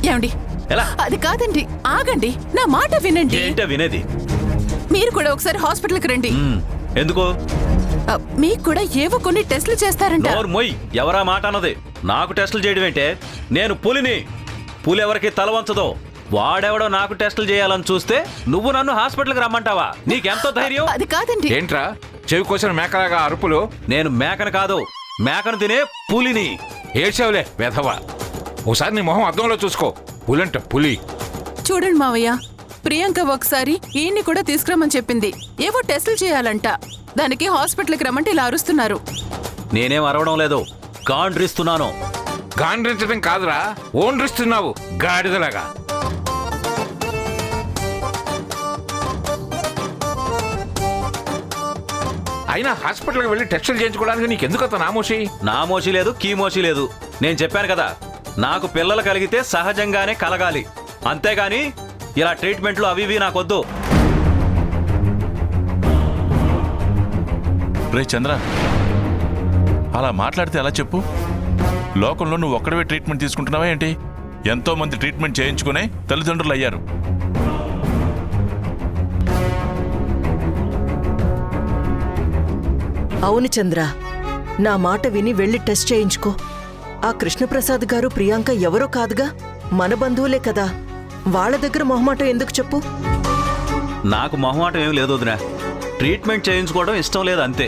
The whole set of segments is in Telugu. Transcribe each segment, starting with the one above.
ఏమండి? అది కాదండి, ఆగండి, నా మాట వినండి. వినేది? మీరు కూడా ఒకసారి హాస్పిటల్కి రండి. ఎందుకు? మీకు కూడా ఏవో కొన్ని టెస్టులు చేస్తారంట. మొయ్, ఎవరా మాట అన్నది? నాకు టెస్టులు చేయడం ఏంటే? నేను పులిని. పులి ఎవరికి తల వంచదో. వాడెవడో నాకు టెస్టులు చేయాలని చూస్తే నువ్వు నన్ను హాస్పిటల్కి రమ్మంటావా? నీకెంతో ధైర్యం? అది కాదండి. ఏంట్రా చెవి కోసిన మేకలాగా అరుపులు? నేను మేకను కాదు, మేకను తినే పులిని. ఏడ్చావులే వెధవా. ఒకసారి నీ మొహం అద్దంలో చూసుకో. పులంట పులి. చూడండి మావయ్య, ప్రియాంక ఒకసారి ఈయన్ని కూడా తీసుకురమ్మని చెప్పింది. ఏవో టెస్టులు చేయాలంట. దానికి హాస్పిటల్కి రమ్మంటే ఇలా అరుస్తున్నారు. నేనేం అరవడం లేదు, గాండ్రిస్తున్నాను. గాండ్రించడం కాదురా, ఓండ్రిస్తున్నావు గాడిదలాగా. అయినా హాస్పిటల్కి వెళ్ళి టెస్టులు చేయించుకోవడానికి నీకెందుకు అంత నామోషి? నామోషి లేదు, కీమోషి లేదు. నేను చెప్పాను కదా, నాకు పిల్లలు కలిగితే సహజంగానే కలగాలి, అంతేగాని ఇలా ట్రీట్మెంట్లు అవి ఇవి నాకొద్దు. రే చంద్ర, అలా మాట్లాడితే ఎలా చెప్పు? లోకంలో నువ్వు ఒక్కడవే ట్రీట్మెంట్ తీసుకుంటున్నావా ఏంటి? ఎంతో మంది ట్రీట్మెంట్ చేయించుకునే తల్లిదండ్రులు అయ్యారు. అవును చంద్ర, నా మాట విని వెళ్ళి టెస్ట్ చేయించుకో. ఆ కృష్ణప్రసాద్ గారు ప్రియాంక ఎవరో కాదుగా, మన బంధువులే కదా. వాళ్ళ దగ్గర మొహమాటం ఎందుకు చెప్పు? నాకు మొహమాటం ఏం లేదు వదినా, ట్రీట్మెంట్ చేయించుకోవడం ఇష్టం లేదు అంతే.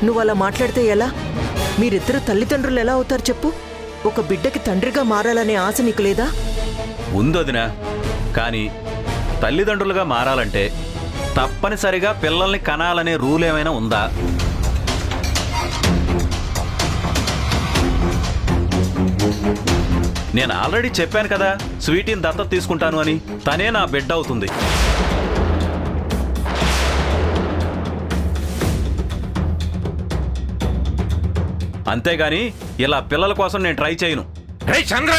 నువ్వు అలా మాట్లాడితే ఎలా? మీరిద్దరు తల్లిదండ్రులు ఎలా అవుతారు చెప్పు? ఒక బిడ్డకి తండ్రిగా మారాలనే ఆశ నీకు లేదా? ఉంది వదినా, కానీ తల్లిదండ్రులుగా మారాలంటే తప్పనిసరిగా పిల్లల్ని కనాలనే రూల్ ఏమైనా ఉందా? నేను ఆల్రెడీ చెప్పాను కదా, స్వీటీని దత్తత తీసుకుంటాను అని. తనే నా బిడ్డ అవుతుంది. అంతేగాని ఇలా పిల్లల కోసం నేను ట్రై చేయను. రే చంద్ర,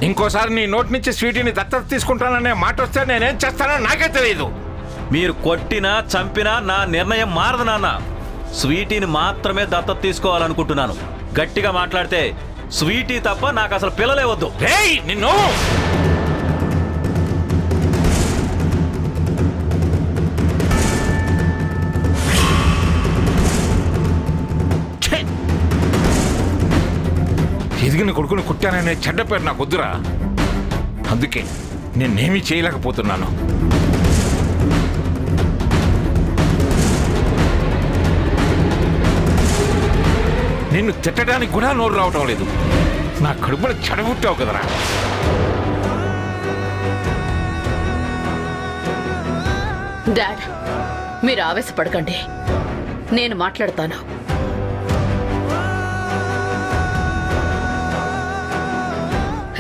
ఇంకోసారి నీ నోటి నుంచి స్వీటీని దత్తత తీసుకుంటాననే మాట వస్తే నేనేం చేస్తానో నాకే తెలియదు. మీరు కొట్టినా చంపినా నా నిర్ణయం మారదు నాన్న. స్వీటీని మాత్రమే దత్తత తీసుకోవాలనుకుంటున్నాను. గట్టిగా మాట్లాడితే స్వీటీ తప్ప నాకు అసలు పిల్లలే వద్దు. రేయ్ నిన్ను! ఎదిగిన కొడుకుని కుట్టాననే చెడ్డ పేరు నాకు వద్దురా. అందుకే నేనేమీ చేయలేకపోతున్నాను. నిన్ను తిట్టడానికి కూడా నోరు రావటం లేదు. నా కడుపున చెడబుట్టావు కదరా. డాడ్, మీరు ఆవేశపడకండి, నేను మాట్లాడతాను.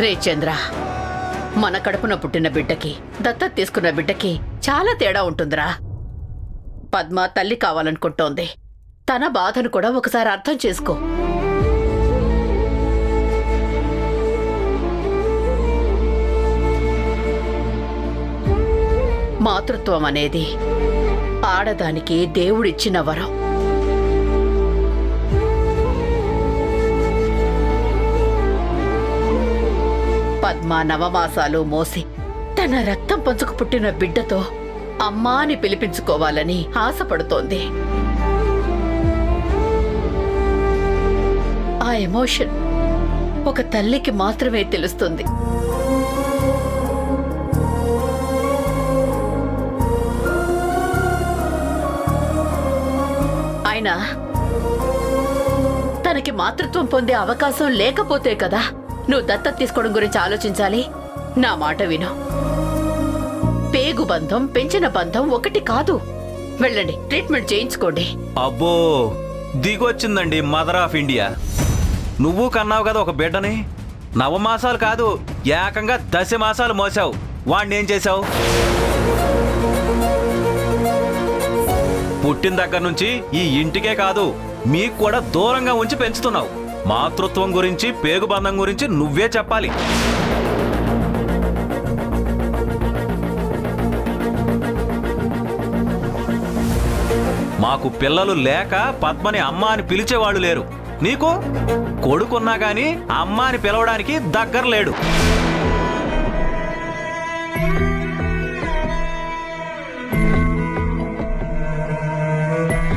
రే చంద్ర, మన కడుపున పుట్టిన బిడ్డకి దత్తత తీసుకున్న బిడ్డకి చాలా తేడా ఉంటుందిరా. పద్మ తల్లి కావాలనుకుంటోంది. తన బాధను కూడా ఒకసారి అర్థం చేసుకో. మాతృత్వం అనేది ఆడదానికి దేవుడిచ్చిన వరం. పద్మ నవమాసాలు మోసి తన రక్తం పంచుకు పుట్టిన బిడ్డతో అమ్మా అని పిలిపించుకోవాలని ఆశపడుతోంది. ఆ ఎమోషన్ ఒక తల్లికి మాత్రమే తెలుస్తుంది. అయినా తనకి మాతృత్వం పొందే అవకాశం లేకపోతే కదా నువ్వు దత్తత తీసుకోవడం గురించి ఆలోచించాలి. నా మాట విను. పేగు బంధం పెంచిన బంధం ఒకటి కాదు. వెళ్ళండి, ట్రీట్మెంట్ చేయించుకోండి. అబ్బో, దిగొచ్చిందండి మదర్ ఆఫ్ ఇండియా. నువ్వు కన్నావు కదా ఒక బిడ్డని. నవమాసాలు కాదు, ఏకంగా 10 మాసాలు మోసావు. వాణ్ణి ఏం చేశావు? పుట్టిన దగ్గర నుంచి ఈ ఇంటికే కాదు, మీకు కూడా దూరంగా ఉంచి పెంచుతున్నావు. మాతృత్వం గురించి పేగుబంధం గురించి నువ్వే చెప్పాలి. మాకు పిల్లలు లేక పద్మని అమ్మ అని పిలిచేవాళ్ళు లేరు. నీకు కొడుకున్నా గాని అమ్మ అని పిలవడానికి దగ్గర లేడు.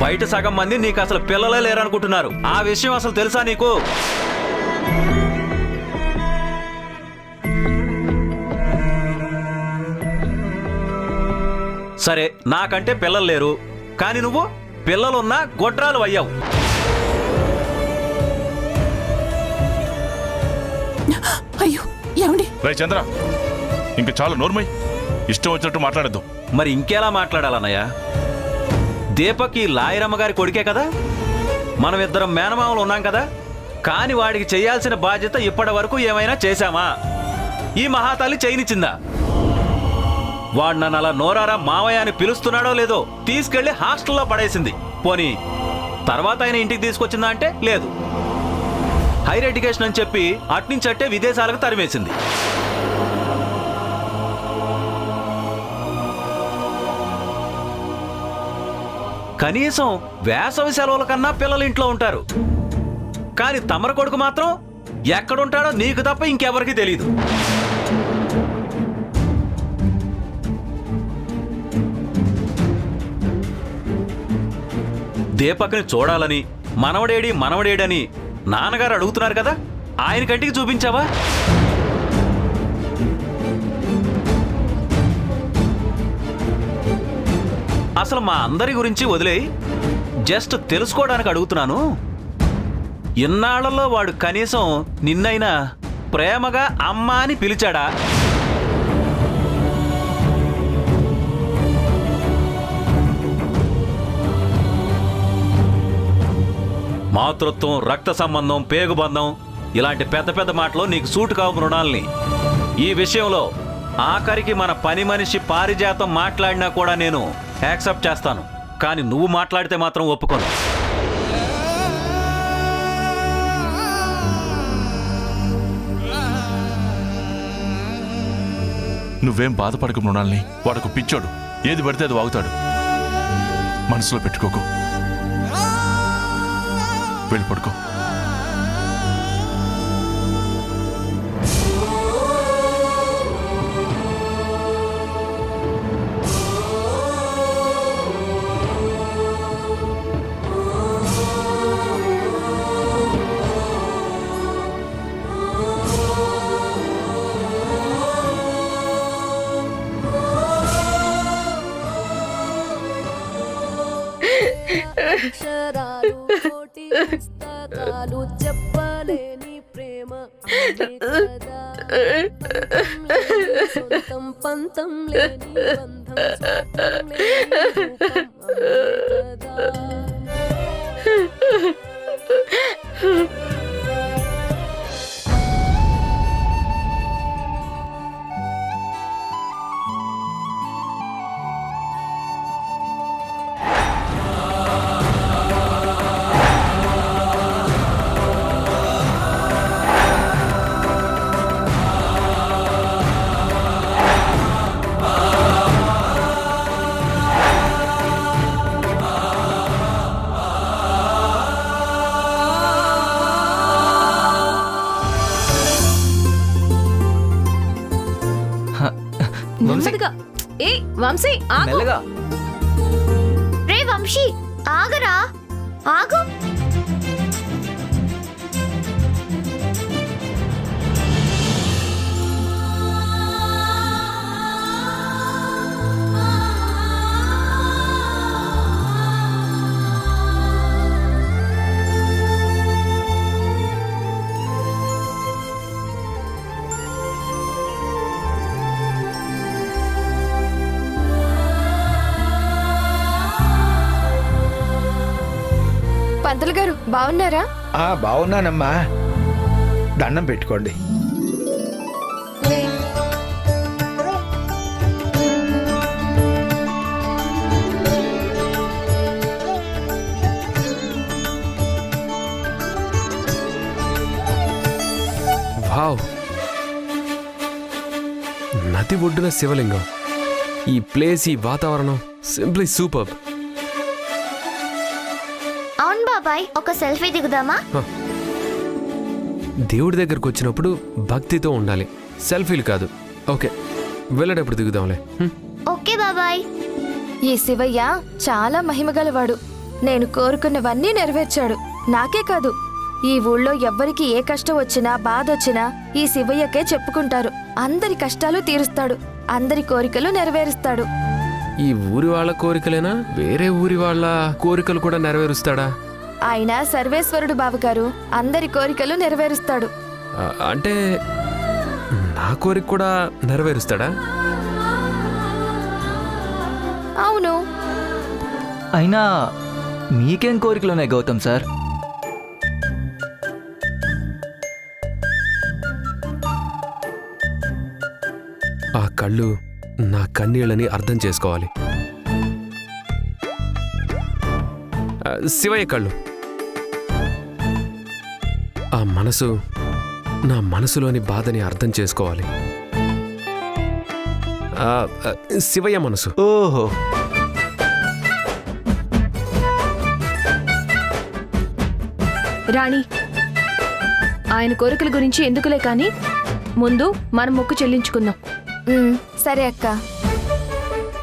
బయట సగం మంది నీకు అసలు పిల్లలే లేరనుకుంటున్నారు. ఆ విషయం అసలు తెలుసా నీకు? సరే, నాకంటే పిల్లలు లేరు, కానీ నువ్వు పిల్లలున్నా గొడ్రాలు అయ్యావు. అయ్యో ఏమండి? రే చంద్ర, ఇంక చాలు, నోర్మై, ఇష్టం వచ్చినట్టు మాట్లాడద్దు. మరి ఇంకెలా మాట్లాడాలన్నయ్య? దీపక్ ఈ లాయరమ్మ గారి కొడుకే కదా, మనం ఇద్దరం మేనమామలు ఉన్నాం కదా, కాని వాడికి చేయాల్సిన బాధ్యత ఇప్పటి వరకు ఏమైనా చేశామా? ఈ మహాతల్లి చేయనిచ్చిందా? వాడు నన్ను అలా నోరారా మావయ్య అని పిలుస్తున్నాడో లేదో తీసుకెళ్లి హాస్టల్లో పడేసింది. పోనీ తర్వాత ఆయన ఇంటికి తీసుకొచ్చిందా అంటే లేదు. హైర్ ఎడ్యుకేషన్ అని చెప్పి అట్నుంచట్టే విదేశాలకు తరిమేసింది. కనీసం వేసవి సెలవుల కన్నా పిల్లలు ఇంట్లో ఉంటారు, కానీ తమర కొడుకు మాత్రం ఎక్కడుంటాడో నీకు తప్ప ఇంకెవరికి తెలీదు. దీపక్ని చూడాలని, మనవడేడని నాన్నగారు అడుగుతున్నారు కదా, ఆయన కంటికి చూపించావా? అసలు మా అందరి గురించి వదిలేయి, జస్ట్ తెలుసుకోవడానికి అడుగుతున్నాను. ఇన్నాళ్లలో వాడు కనీసం నిన్నైనా ప్రేమగా అమ్మ అని పిలిచాడా? మాతృత్వం, రక్త సంబంధం, పేగుబంధం ఇలాంటి పెద్ద పెద్ద మాటలు నీకు సూటు కావు మృణాల్ని. ఈ విషయంలో ఆఖరికి మన పని మనిషి పారిజాతం మాట్లాడినా కూడా నేను యాక్సెప్ట్ చేస్తాను, కానీ నువ్వు మాట్లాడితే మాత్రం ఒప్పుకోను. నువ్వేం బాధపడకు మృణాల్ని, వాడకు పిచ్చోడు, ఏది పడితే అది వాగుతాడు. మనసులో పెట్టుకోకు, వెళ్ళి పడుకో. అక్షరాలు కోటి పుస్తకాలు చెప్పలేని ప్రేమ అదే కదా. సొంతం పంతం లేని బంధం, స్వార్థం లేని రూపం అదే కదా. నెమ్మదిగా. ఏ వంశీ ఆగు. రే వంశీ ఆగరా, ఆగు. పంతులు గారు బాగున్నారా? బాగున్నానమ్మా, దండం పెట్టుకోండి. వావ్, నది ఒడ్డున శివలింగం. ఈ ప్లేస్, ఈ వాతావరణం సింప్లీ సూపర్. బాబాయ్ ఒక సెల్ఫీ దిగుదామా? దేవుడి దగ్గరకు వచ్చినప్పుడు భక్తితో ఉండాలి, సెల్ఫీలు కాదు. ఓకే, వెళ్ళేటప్పుడు దిగుదాంలే. ఓకే బాబాయ్. ఈ శివయ్య చాలా మహిమగలవాడు. నేను కోరుకున్నవన్నీ నెరవేర్చాడు. నాకే కాదు, ఈ ఊళ్ళో ఎవ్వరికి ఏ కష్టం వచ్చినా బాధ వచ్చినా ఈ శివయ్యకే చెప్పుకుంటారు. అందరి కష్టాలు తీరుస్తాడు, అందరి కోరికలు నెరవేరుస్తాడు. ఈ ఊరి వాళ్ళ కోరికలేనా, వేరే ఊరి వాళ్ళ కోరికలు కూడా నెరవేరుస్తాడా? ఆయన సర్వేశ్వరుడు బావగారు, అందరి కోరికలు నెరవేరుస్తాడు. అంటే నా కోరిక కూడా నెరవేరుస్తాడా? అవును. అయినా మీకేం కోరికలున్నాయి గౌతమ్ సార్? ఆ కళ్ళు నా కన్నీళ్ళని అర్థం చేసుకోవాలి. శివయ్య కళ్ళు. ఆ మనసు నా మనసులోని బాధని అర్థం చేసుకోవాలి. శివయ్య మనసు. ఓహో, రాణి, ఆయన కోరికల గురించి ఎందుకులే కానీ ముందు మనం మొక్కు చెల్లించుకుందాం. సరే అక్క.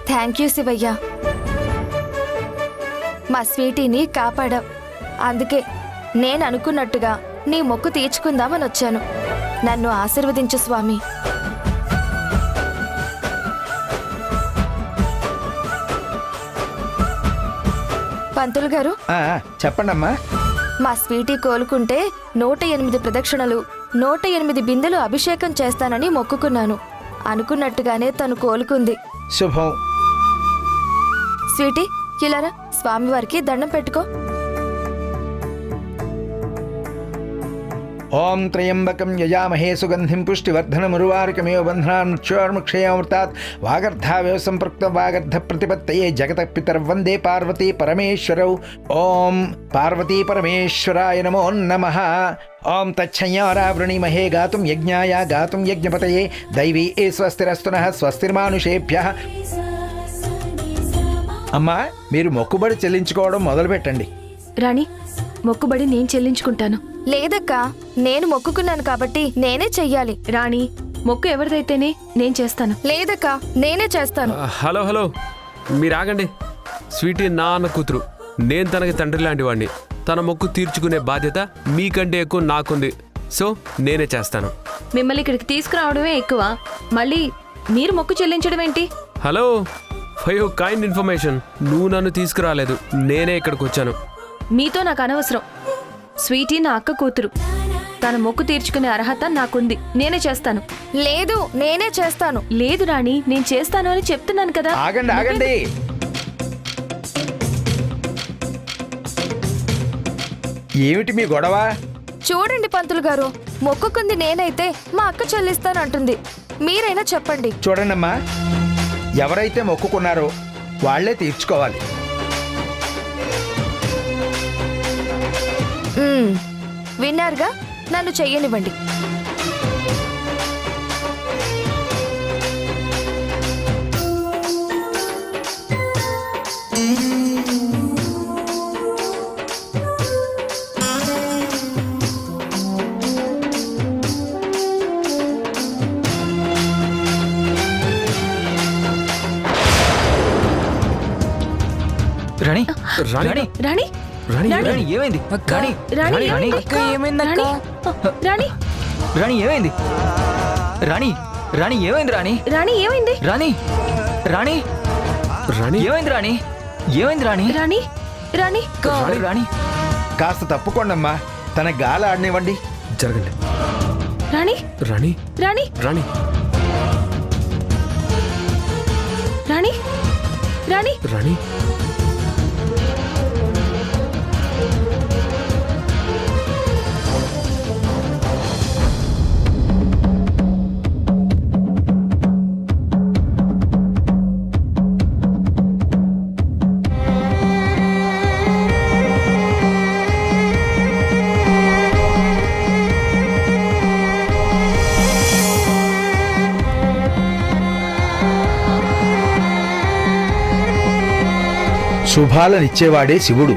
థ్యాంక్ యూ శివయ్య, మా స్వీటీని కాపాడావు. అందుకే నేను అనుకున్నట్టుగా నీ మొక్కు తీర్చుకుందామని వచ్చాను. నన్ను ఆశీర్వదించు స్వామి. పంతులు గారు, చెప్పండమ్మా. మా స్వీటీ కోలుకుంటే 108 ప్రదక్షిణలు 108 బిందెలు అభిషేకం చేస్తానని మొక్కుకున్నాను. అనుకున్నట్టుగానే తను కోలుకుంది. శుభం. స్వీటీ, ఇలారా, స్వామివారికి దండం పెట్టుకో. ఓం త్రయంబకం యజామహే సుగంధిం పుష్టివర్ధనముర్వారుకమేవ బంధనాన్ మృత్యోర్ముక్షయామృతాత్ వాగర్ధావేవ సంపృక్త వాగర్ధ ప్రతిపత్తయే జగత పితర్వందే పార్వతీ పరమేశ్వరౌ. ఓం పార్వతీ పరమేశ్వరాయ నమో నమః. ఓం తచ్చయ్యారావృణీమహే గాతుం యజ్ఞాయ గాతుం యజ్ఞపతయే దైవీ ఏ స్వస్తిరస్తునః స్వస్తిర్మానుషేభ్యః. అమ్మా, మీరు మొక్కుబడి చెల్లించుకోవడం మొదలుపెట్టండి. రాణి, మొక్కుబడి నేను చెల్లించుకుంటాను. లేదక్కా, నేను మొక్కుకున్నాను కాబట్టి నేనే చెయ్యాలి. రాణి, మొక్కు ఎవరిదైతేనే నేను చేస్తాను. లేదక్కా, నేనే చేస్తాను. హలో హలో, మీరు ఆగండి. స్వీటీ నా అన్న కూతురు, నేను తనకి తండ్రి లాంటి వాడిని. తన మొక్కు తీర్చుకునే బాధ్యత మీకంటే ఎక్కువ నాకుంది. సో నేనే చేస్తాను. మిమ్మల్ని ఇక్కడికి తీసుకురావడమే ఎక్కువ, మళ్ళీ మీరు మొక్కు చెల్లించడం ఏంటి? Hello, for your kind information, నువ్వు నన్ను తీసుకురాలేదు, నేనే ఇక్కడికి వచ్చాను. మీతో నాకు అనవసరం. స్వీటీ నా అక్క కూతురు, తన మొక్కు తీర్చుకునే అర్హత నాకుంది. నేనే చేస్తాను. లేదు, నేనే చేస్తాను. లేదు రాణి, నేను చేస్తాను అని చెప్తున్నాను కదా. ఆగండి ఆగండి. ఏమిటి మీ గొడవ? చూడండి పంతులు గారు, మొక్కుకుంది నేనైతే మా అక్క చెల్లిస్తానంటుంది. మీరైనా చెప్పండి. చూడండమ్మా, ఎవరైతే మొక్కుకున్నారో వాళ్లే తీర్చుకోవాలి. విన్నారుగా, నన్ను చెయ్యనివ్వండి. రాణి, రాణి, రాణి, రాణి, రాణి, ఏమైంది? రాణి, రాణి, రాణి, రాణి, రాణి, ఏమైంది? రాణి, రాణి, ఏమైంది? రాణి, రాణి, ఏమైంది? రాణి, రాణి, రాణి, ఏమైంది? రాణి, ఏమైంది? రాణి, రాణి, రాణి, రాణి, కాస్త తప్పుకోండమ్మా, తన గాలి ఆడనివ్వండి. జరగండి. రాణి, రాణి, రాణి, రాణి, రాణి, రాణి, రాణి. శుభాలనిచ్చేవాడే శివుడు.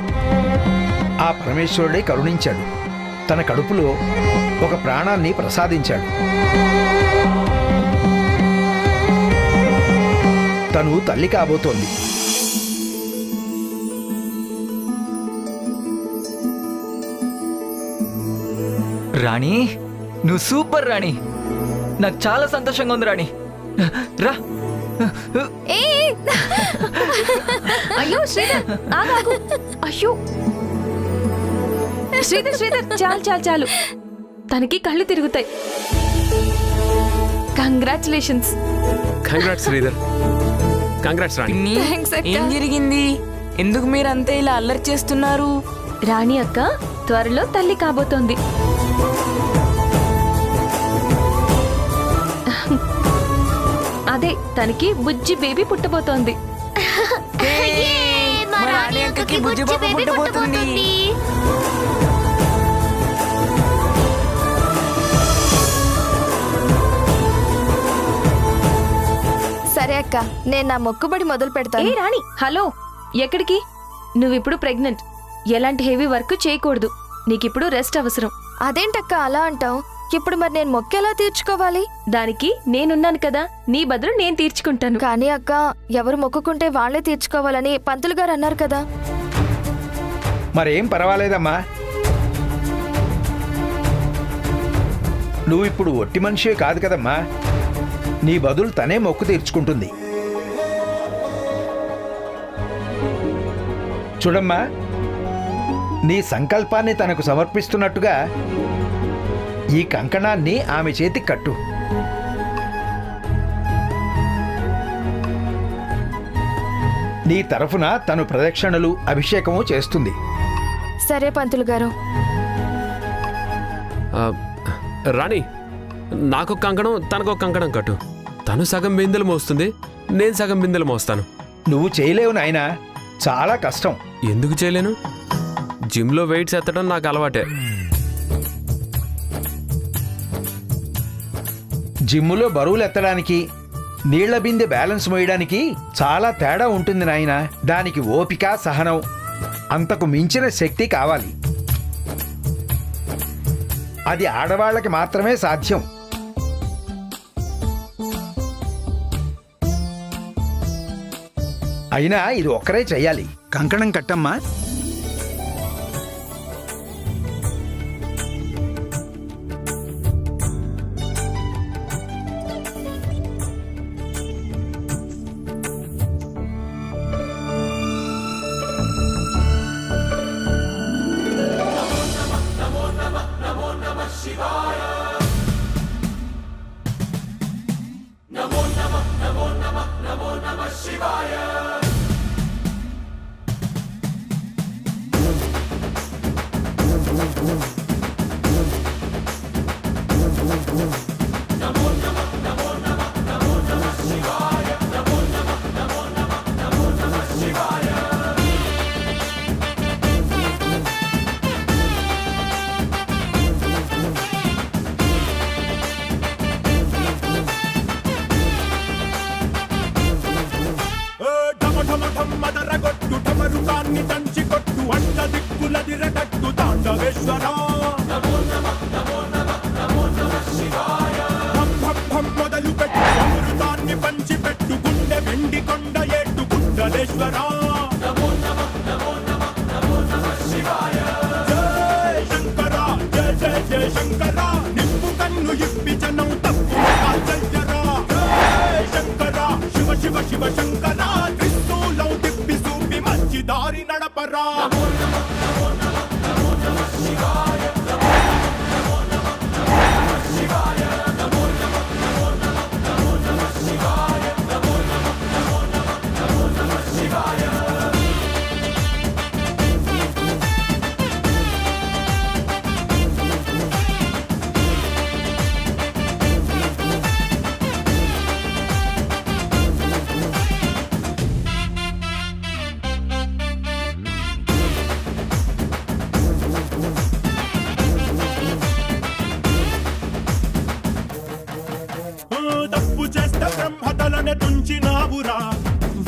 ఆ పరమేశ్వరుడే కరుణించాడు. తన కడుపులో ఒక ప్రాణాన్ని ప్రసాదించాడు. తను తల్లి కాబోతోంది. రాణి, నువ్వు సూపర్ రాణి. నాకు చాలా సంతోషంగా ఉంది రాణి. రా. అయ్యో శ్రీధర్, ఆగు. అయ్యో శ్రీధర్, చాలు చాలు చాలు. తనకి కళ్ళు తిరుగుతాయి. కంగ్రాచులేషన్స్. కంగ్రాట్స్ శ్రీధర్. కంగ్రాట్స్ రాణి. ఏం జరిగింది? ఎందుకు మీరంతా ఇలా అల్లరి చేస్తున్నారు? రాణి అక్క త్వరలో తల్లి కాబోతోంది. అదే తనకి బుజ్జి బేబీ పుట్టబోతోంది. మా రాణి అక్కకి బుజ్జి బాబు పుట్టబోతుంది. సరే అక్క, నేను నా మొక్కుబడి మొదలు ఏ పెడతాను. రాణి, హలో, ఎక్కడికి? నువ్విప్పుడు ప్రెగ్నెంట్. ఎలాంటి హెవీ వర్క్ చేయకూడదు. నీకిప్పుడు రెస్ట్ అవసరం. అదేంటక్క అలా అంటావు? ఇప్పుడు మరి నేను మొక్కు ఎలా తీర్చుకోవాలి? దానికి నేనున్నాను కదా, నీ బదులు నేను తీర్చుకుంటాను. కానీ అక్క, ఎవరు మొక్కుకుంటే వాళ్ళే తీర్చుకోవాలని పంతులు గారు అన్నారు కదా. మరేం పర్వాలేదమ్మా. నువ్వు ఇప్పుడు ఒట్టి మనిషే కాదు కదమ్మా. నీ బదులు తనే మొక్కు తీర్చుకుంటుంది. చూడమ్మా, నీ సంకల్పాన్ని తనకు సమర్పిస్తున్నట్టుగా ఈ కంకణాన్ని ఆమె చేతికి కట్టు. నీ తరఫున తను ప్రదక్షిణలు, అభిషేకము చేస్తుంది. సరే పంతులు గారు. ఆ, రాణి, నాకు కంకణం, తనకు కంకణం కట్టు. తను సగం బిందెలు మోస్తుంది, నేను సగం బిందెలు మోస్తాను. నువ్వు చేయలేవు నాయనా, చాలా కష్టం. ఎందుకు చేయలేను? జిమ్లో వెయిట్స్ ఎత్తడం నాకు అలవాటే. జిమ్ములో బరువులు ఎత్తడానికి, నీళ్ల బిందె బ్యాలెన్స్ మోయడానికి చాలా తేడా ఉంటుంది నాయనా. దానికి ఓపిక, సహనం, అంతకు మించిన శక్తి కావాలి. అది ఆడవాళ్ళకి మాత్రమే సాధ్యం. అయినా ఇది ఒక్కరే చెయ్యాలి. కంకణం కట్టమ్మా.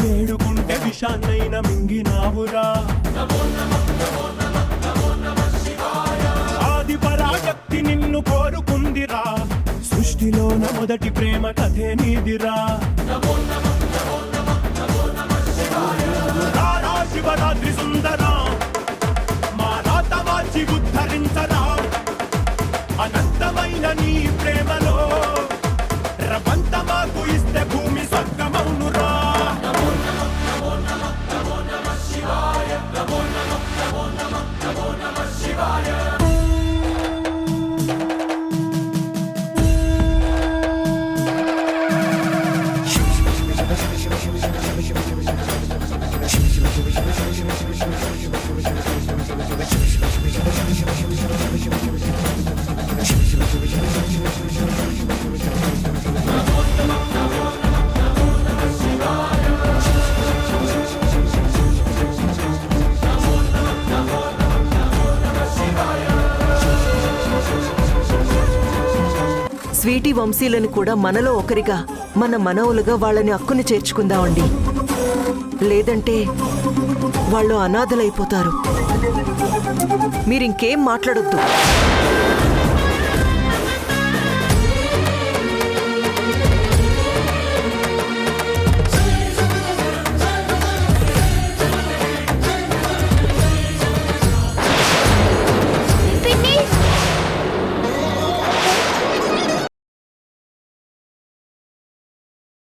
వేడుకుంటే విషాన్నైనా మింగినావురా. మొదటి ప్రేమ కథే నీదిరా రారా శివరాత్రి సుందరా మా రాత మార్చి ఉద్ధరించరా అనంతమైన నీ ప్రేమలో రవంత మాకు ఇస్తే భూమి స్వర్గమౌనురా స్వీటీ వంశీలను కూడా మనలో ఒకరిగా మన మనవులుగా వాళ్ళని హక్కుని చేర్చుకుందామండి. లేదంటే వాళ్ళు అనాథలైపోతారు. మీరింకేం మాట్లాడొద్దు.